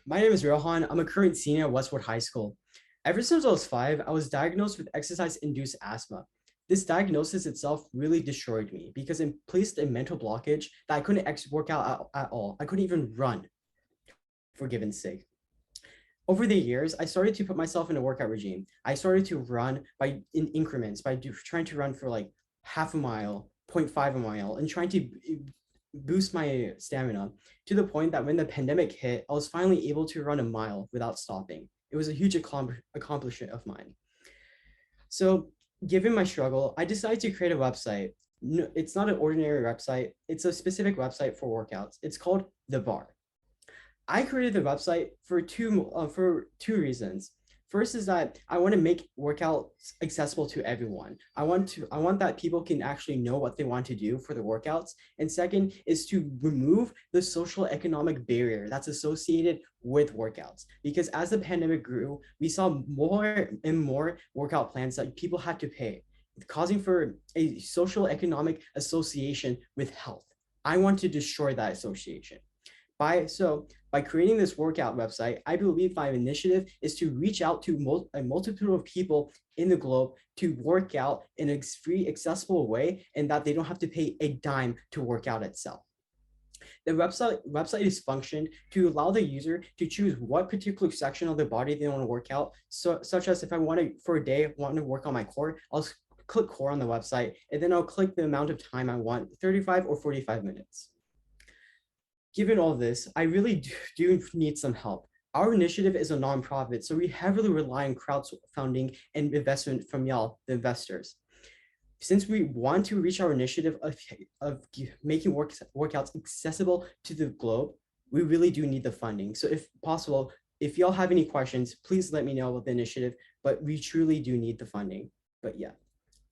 My name is Rohan. I'm a current senior at Westwood High School. Ever since I was 5, I was diagnosed with exercise-induced asthma. This diagnosis itself really destroyed me because it placed a mental blockage that I couldn't work out at all. I couldn't even run, for given's sake. Over the years, I started to put myself in a workout regime. I started to run in increments, trying to run for like half a mile, zero point 0.5 a mile, and trying to boost my stamina to the point that when the pandemic hit, I was finally able to run a mile without stopping. It was a huge accomplishment of mine. So, given my struggle, I decided to create a website. No, it's not an ordinary website, it's a specific website for workouts. It's called The Bar. I created the website for two reasons. First is that I want to make workouts accessible to everyone. I want that people can actually know what they want to do for the workouts. And second is to remove the social economic barrier that's associated with workouts. Because as the pandemic grew, we saw more and more workout plans that people had to pay, causing for a social economic association with health. I want to destroy that association. By creating this workout website, I believe my initiative is to reach out to a multitude of people in the globe to work out in a free, accessible way, and that they don't have to pay a dime to work out itself. The website is functioned to allow the user to choose what particular section of their body they want to work out. So, such as if I want to, for a day, want to work on my core, I'll click core on the website, and then I'll click the amount of time I want, 35 or 45 minutes. Given all this, I really do need some help. Our initiative is a nonprofit, so we heavily rely on crowdfunding and investment from y'all, the investors. Since we want to reach our initiative of making workouts accessible to the globe, we really do need the funding. So if possible, if y'all have any questions, please let me know about the initiative, but we truly do need the funding. But yeah,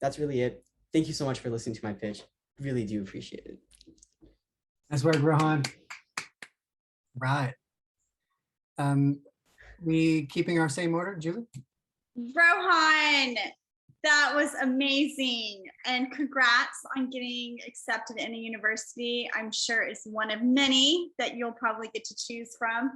that's really it. Thank you so much for listening to my pitch. Really do appreciate it. Nice work, Rohan. Right. We keeping our same order, Julie? Rohan, that was amazing. And congrats on getting accepted in a university. I'm sure it's one of many that you'll probably get to choose from.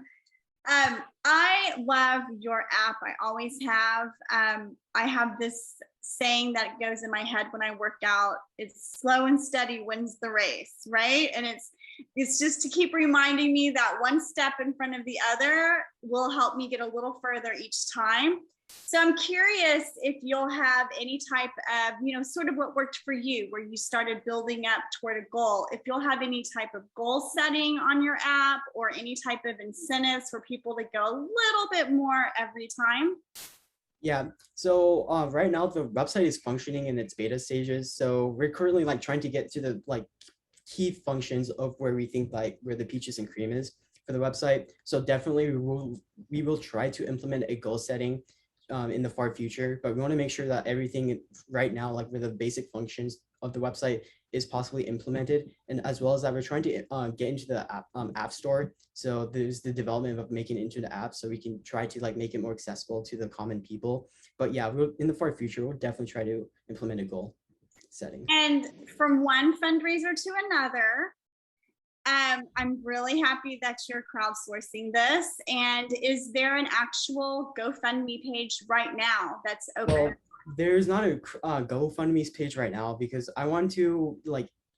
I love your app. I always have. I have this saying that goes in my head when I work out. It's slow and steady wins the race, right? And it's just to keep reminding me that one step in front of the other will help me get a little further each time. So I'm curious if you'll have any type of, sort of what worked for you, where you started building up toward a goal. If you'll have any type of goal setting on your app or any type of incentives for people to go a little bit more every time. Yeah, so right now the website is functioning in its beta stages. So we're currently trying to get to the key functions of where we think where the peaches and cream is for the website. So definitely we will try to implement a goal setting in the far future, but we want to make sure that everything right now, where the basic functions of the website is possibly implemented, and as well as that we're trying to get into the app store. So there's the development of making it into the app, so we can try to make it more accessible to the common people. But yeah, in the far future, we'll definitely try to implement a goal setting. And from one fundraiser to another, I'm really happy that you're crowdsourcing this. And is there an actual GoFundMe page right now that's open? Well, there's not a GoFundMe page right now because I want to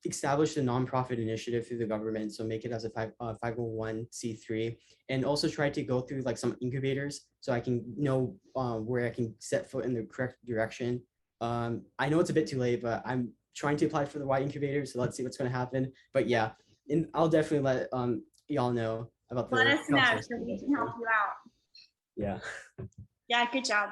establish a nonprofit initiative through the government, so make it as a 501c3, and also try to go through some incubators so I can know where I can set foot in the correct direction. I know it's a bit too late, but I'm trying to apply for the Y incubator, so let's see what's going to happen. But yeah, and I'll definitely let y'all know about the. Let us know so we can help you out. Yeah. Yeah, good job.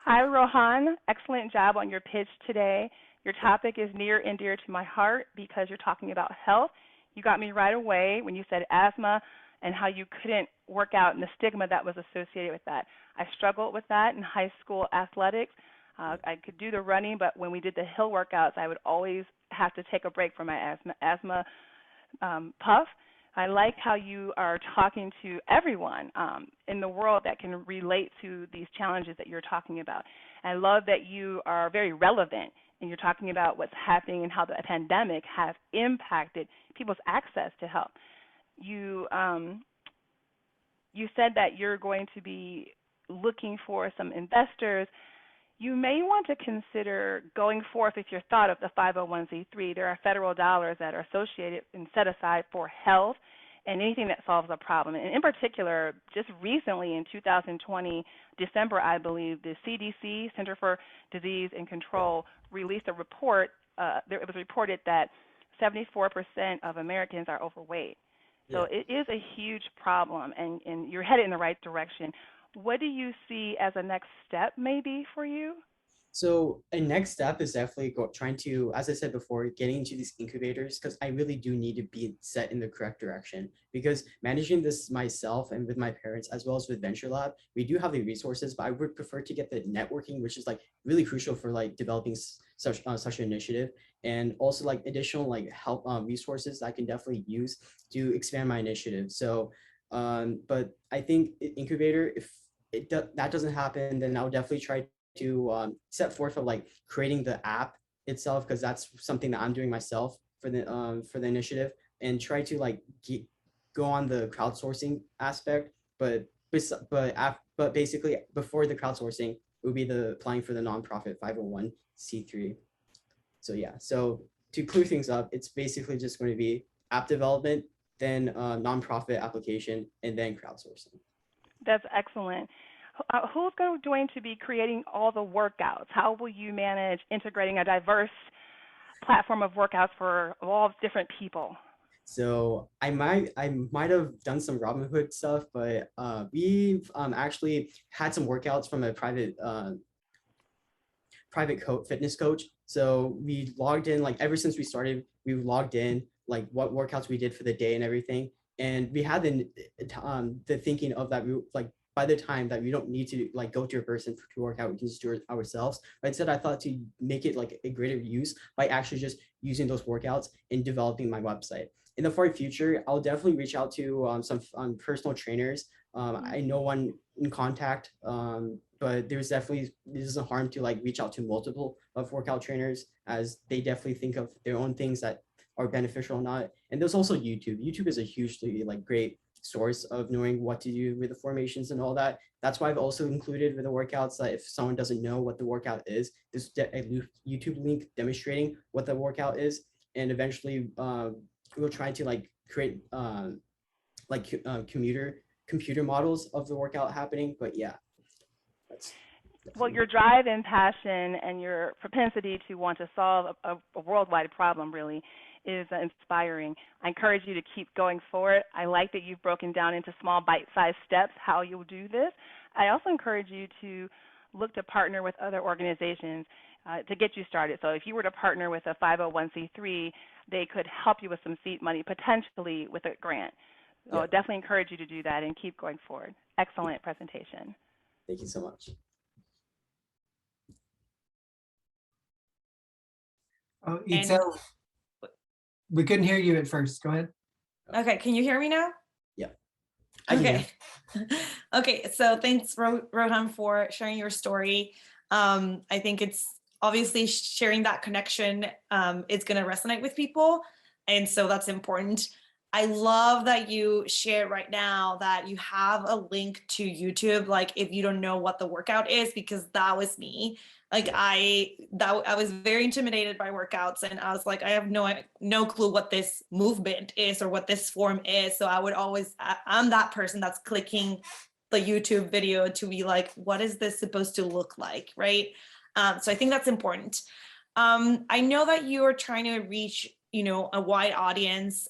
Hi, Rohan. Excellent job on your pitch today. Your topic is near and dear to my heart because you're talking about health. You got me right away when you said asthma and how you couldn't work out and the stigma that was associated with that. I struggled with that in high school athletics. I could do the running, but when we did the hill workouts, I would always have to take a break from my asthma puff. I like how you are talking to everyone in the world that can relate to these challenges that you're talking about. I love that you are very relevant and you're talking about what's happening and how the pandemic has impacted people's access to help. You you said that you're going to be looking for some investors. You may want to consider going forth with your thought of the 501c3. There are federal dollars that are associated and set aside for health and anything that solves a problem. And in particular, just recently in 2020, December, I believe, the CDC, Center for Disease and Control, released a report. It was reported that 74% of Americans are overweight. So Yeah. it is a huge problem, and you're headed in the right direction. What do you see as a next step maybe for you? So a next step is definitely trying to, as I said before, getting into these incubators because I really do need to be set in the correct direction. Because managing this myself and with my parents, as well as with Venture Lab, we do have the resources, but I would prefer to get the networking, which is like really crucial for like developing such an initiative, and also like additional like help resources that I can definitely use to expand my initiative. So, but I think incubator, if that doesn't happen, then I'll definitely try to set forth of like creating the app itself because that's something that I'm doing myself for the initiative and try to like go on the crowdsourcing aspect. But basically before the crowdsourcing, it would be the applying for the nonprofit 501c3. So yeah, so to clear things up, it's basically just going to be app development, then nonprofit application, and then crowdsourcing. That's excellent. Who's going to be creating all the workouts? How will you manage integrating a diverse platform of workouts for all different people? So I might have done some Robinhood stuff, but we've actually had some workouts from a fitness coach. So we logged in like ever since we started, we logged in like what workouts we did for the day and everything. And we had the thinking of that we like by the time that we don't need to like go to a person to work out, we can just do it ourselves. But instead, I thought to make it like a greater use by actually just using those workouts and developing my website. In the far future, I'll definitely reach out to some personal trainers. I know one in contact, but there's definitely this doesn't harm to like reach out to multiple of workout trainers as they definitely think of their own things that are beneficial or not. And there's also YouTube. YouTube is a hugely like great source of knowing what to do with the formations and all that. That's why I've also included with the workouts that if someone doesn't know what the workout is, there's a YouTube link demonstrating what the workout is, and eventually we'll try to like create computer models of the workout happening. But yeah, that's Well, definitely your drive and passion and your propensity to want to solve a worldwide problem really is inspiring. I encourage you to keep going for it. I like that you've broken down into small bite-sized steps how you'll do this. I also encourage you to look to partner with other organizations to get you started. So if you were to partner with a 501c3, they could help you with some seed money, potentially with a grant. So yeah. I definitely encourage you to do that and keep going forward. Excellent presentation. Thank you so much. Oh, And Itzel, we couldn't hear you at first. Go ahead. okay, can you hear me now? Yeah. I can hear. Okay. Okay, so thanks, Rohan, for sharing your story. I think it's obviously sharing that connection is going to resonate with people. And so that's important. I love that you share right now that you have a link to YouTube, like if you don't know what the workout is, because that was me. Like I was very intimidated by workouts, and I was like, I have no clue what this movement is or what this form is. So I would always, I'm that person that's clicking the YouTube video to be like, what is this supposed to look like, right? So I think that's important. I know that you are trying to reach, a wide audience.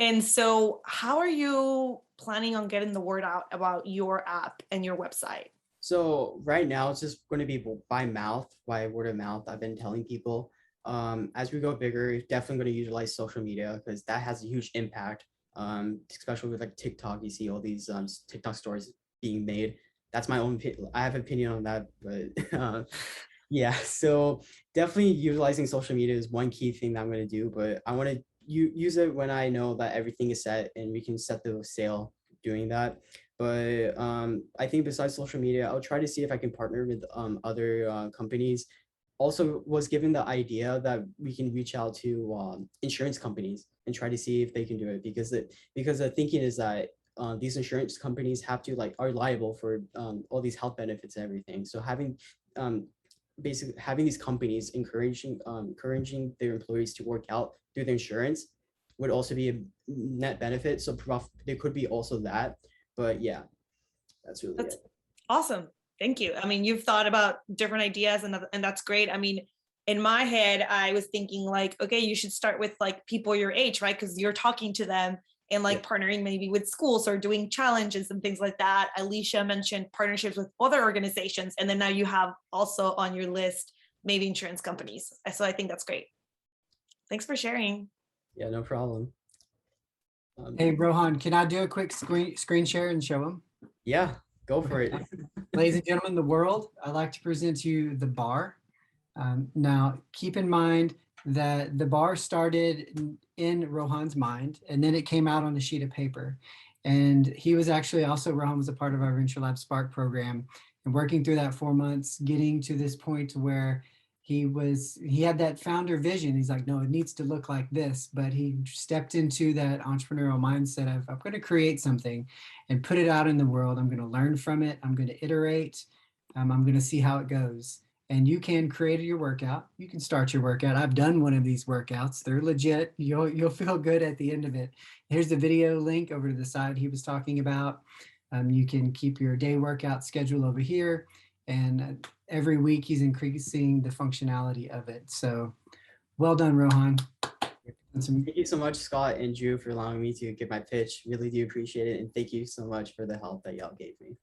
And so how are you planning on getting the word out about your app and your website? So right now it's just going to be by mouth, by word of mouth. I've been telling people. As we go bigger, definitely going to utilize social media because that has a huge impact. Especially with like TikTok, you see all these TikTok stories being made. That's my own. I have an opinion on that, but yeah. So definitely utilizing social media is one key thing that I'm going to do. But I want to use it when I know that everything is set and we can set the sail doing that. But I think besides social media, I'll try to see if I can partner with other companies. Also was given the idea that we can reach out to insurance companies and try to see if they can do it because the thinking is that these insurance companies have to like are liable for all these health benefits and everything. So having basically having these companies encouraging their employees to work out through the insurance would also be a net benefit. So there could be also that, but yeah, that's really That's it. awesome. Thank you. I mean, you've thought about different ideas and that's great. I mean, in my head, I was thinking like, okay, you should start with like people your age, right? Because you're talking to them and like partnering maybe with schools or doing challenges and things like that. Alicia mentioned partnerships with other organizations. And then now you have also on your list, maybe insurance companies. So I think that's great. Thanks for sharing. Yeah, no problem. Hey, Rohan, can I do a quick screen share and show them? Yeah, go for it. Ladies and gentlemen, the world, I'd like to present to you the bar. Now, keep in mind that the bar started in Rohan's mind, and then it came out on a sheet of paper. And he was actually also, Rohan was a part of our Venture Lab Spark program, and working through that 4 months, getting to this point where he had that founder vision. He's like, no, it needs to look like this. But he stepped into that entrepreneurial mindset of, I'm going to create something and put it out in the world. I'm going to learn from it. I'm going to iterate. I'm going to see how it goes. And you can create your workout. You can start your workout. I've done one of these workouts. They're legit. You'll feel good at the end of it. Here's the video link over to the side he was talking about. You can keep your day workout schedule over here. And every week he's increasing the functionality of it. So well done, Rohan. Thank you so much, Scott and Drew, for allowing me to give my pitch. Really do appreciate it. And thank you so much for the help that y'all gave me.